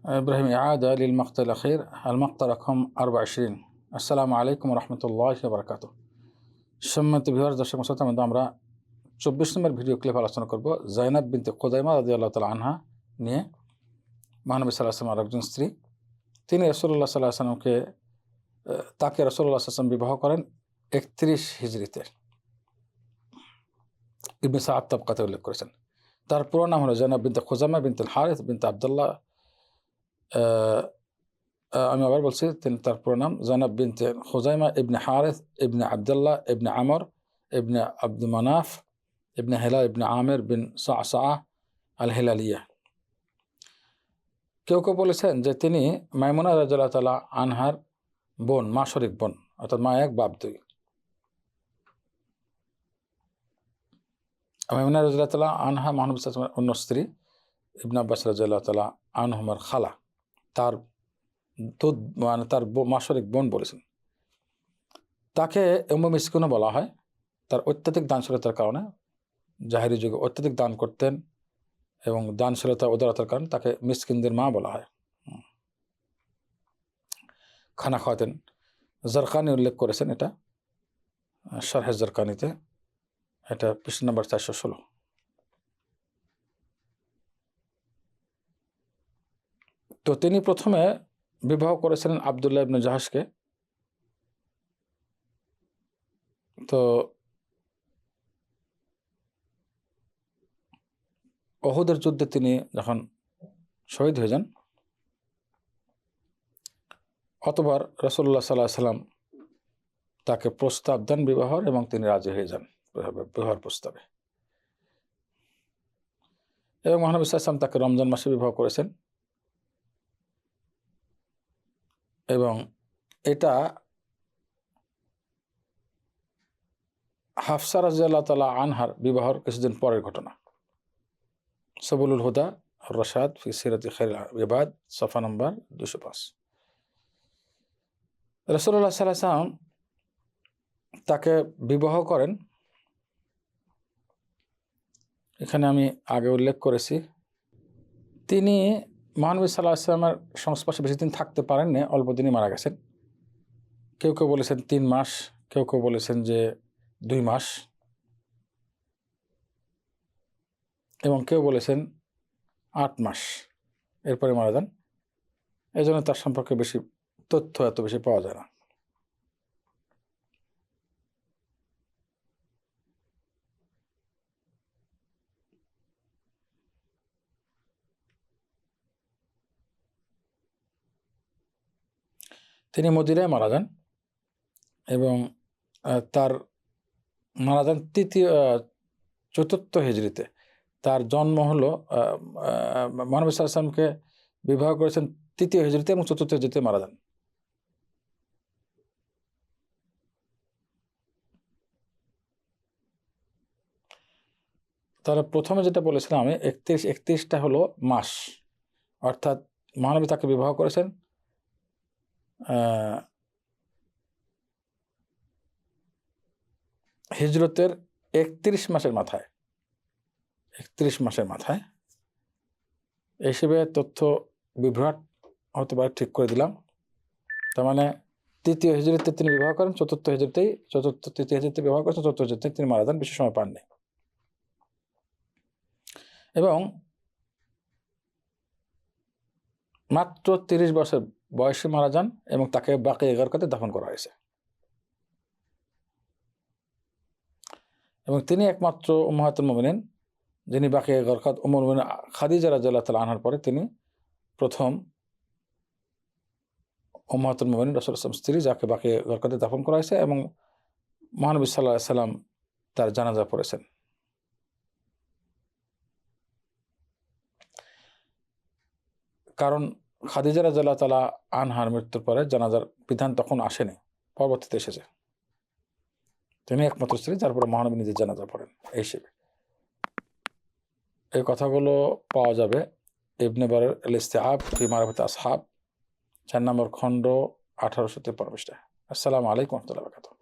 إبراهيم إعادة للمقطع الأخير المقطع رقم 24 السلام عليكم ورحمة الله وبركاته সম্মানিত ভিউয়ার্স দর্শক শ্রোতা মধ্যে আমরা 24 নম্বর ভিডিও ক্লিপ আলোচনা করব জাইনাব বিনতে খুযাইমা রাদিয়াল্লাহু তাআলা আনহা নিয়ে। মহানবী সাল্লাল্লাহু আলাইহি ওয়াসাল্লামের একজন স্ত্রী, তিনি রাসূলুল্লাহ সাল্লাল্লাহু আলাইহি ওয়াসাল্লামকে তাকে রাসূলুল্লাহ সাল্লাল্লাহু আলাইহি ওয়াসাল্লাম বিবাহ করেন 31 হিজরিতে। ইবনে সাআদ তাবকাতে উল্লেখ করেছেন। তার পুরো নাম হলো জাইনাব বিনতে খুযাইমা বিনতুল হারিস বিনতে আব্দুল্লাহ। আমি আবার বলছি, তার পুরো নাম জাইনাব বিনতে খুযাইমা ইবনে হারিস ইবনে আব্দুল্লাহ ইবনে আমর ইবনে আব্দুল মানাফ ইবনে হিলাল ইবনে আমির বিন সাআসাআ আল হিলালিয়া। কেউ কেউ বলেছেন যে তিনি মাইমুনা রাদিয়াল্লাহু তাআলা আনহার বোন, মা শরিক বোন, অর্থাৎ মা এক বাপ দুই। মাইমুনা রাদিয়াল্লাহু তাআলা আনহা মহানবী সাল্লাল্লাহু আলাইহি ওয়াসাল্লামের অন্য স্ত্রী। ইবনে আব্বাস রাদিয়াল্লাহু তাআলা আনহুমার খালা, তার দুধ মানে তার মা শরিক বোন বলেছেন। তাকে উম্মে মিসকিনও বলা হয়। তার অত্যাধিক দানশীলতার কারণে, জাহেরি যুগে অত্যাধিক দান করতেন এবং দানশীলতা উদারতার কারণে তাকে মিসকিনদের মা বলা হয়। খানা খাওয়াতেন। জারকানি উল্লেখ করেছেন এটা শারহে জারকানিতে, এটা পৃষ্ঠা নম্বর 416। তো তিনি প্রথমে বিবাহ করেছিলেন আব্দুল্লাহ ইবনে জাহাশকে। তো উহুদের যুদ্ধে তিনি যখন শহীদ হয়ে যান, অতবার রাসূলুল্লাহ সাল্লাল্লাহু আলাইহি ওয়াসাল্লাম তাকে প্রস্তাব দেন বিবাহর এবং তিনি রাজি হয়ে যান বিবাহের প্রস্তাবে। এবং মহানবী সাল্লাল্লাহু আলাইহি ওয়াসাল্লাম তাকে রমজান মাসে বিবাহ করেছেন এবং এটা হাফসা রাদিয়াল্লাহু তাআলা আনহার বিবাহর কিছুদিন পরের ঘটনা। সাবুলুল হুদা আর রাশাদ ফি সিরাতি খায়রুল ইবাদ সফা নম্বর 205। রাসূলুল্লাহ সাল্লাল্লাহু আলাইহি ওয়াসাল্লাম তাকে বিবাহ করেন। এখানে আমি আগে উল্লেখ করেছি, তিনি মহানবী সাল্লাল্লাহু আলাইহি ওয়াসাল্লামের সংস্পর্শে বেশি দিন থাকতে পারেননি, অল্প দিনই মারা গেছেন। কেউ কেউ বলেছেন 3 মাস, কেউ কেউ বলেছেন যে 2 মাস, এবং কেউ বলেছেন 8 মাস, এরপরে মারা যান। এই জন্য তার সম্পর্কে বেশি তথ্য এত বেশি পাওয়া যায় না। তিনি মদিনায় মারা যান এবং তার মারা যান চতুর্থ হিজরিতে। তার জন্ম হলো মহানবী সাল্লাল্লাহু আলাইহি ওয়াসাল্লামকে বিবাহ করেছেন 3য় হিজরিতে এবং 4র্থ হিজরিতে মারা যান। তাহলে প্রথমে যেটা বলেছিলাম আমি 31টা হলো মাস, অর্থাৎ মহানবী তাকে বিবাহ করেছেন হিজরতের 31 মাসের মাথায়, 31 মাসের মাথায়। এই হিসেবে তথ্য বিভ্রাট হতে পারে, ঠিক করে দিলাম। তার মানে 3য় হিজরিতে তিনি বিবাহ করেন, 4র্থ হিজরিতেই 3য় হিজরিতে বিবাহ করেন, 4র্থ হিজরিতে তিনি মারা যান, বেশি সময় পাননি। এবং মাত্র 30 বছর বয়সে মারা যান এবং তাকে বাকিয়ে গারকাতে দাফন করা হয়েছে। এবং তিনি একমাত্র উম্মাহাতুল মুমিনিন যিনি বাকিয়ে গারকাত উম্মুল মুমিনিন খাদিজা রাদিয়াল্লাহু তাআলা আনহার পরে তিনি প্রথম উম্মাহাতুল মুমিনিন রাসূলুল্লাহ সাল্লাল্লাহু আলাইহি ওয়াসাল্লাম স্ত্রী, যাকে বাকিয়ে গারকাতে দাফন করা হয়েছে এবং মহানবী সাল্লাল্লাহু আলাইহি ওয়াসাল্লাম তার জানাজা পড়েছেন। কারণ খাদিজা রাদিয়াল্লাহু তাআলা আনহার মৃত্যুর পরে জানাজার বিধান তখন আসেনি, পরবর্তীতে এসেছে। তিনি একমাত্র স্ত্রী যার পরে মহানবী নিজের জানাজা পড়েন। এই হিসেবে এই কথাগুলো পাওয়া যাবে ইবনে বারের আল-ইস্তিআব ফি মারিফাতি আসহাব 4 নম্বর খণ্ড 1853 পৃষ্ঠায়। আসসালামু আলাইকুম ওয়া রাহমাতুল্লাহি ওয়া বারাকাতুহু।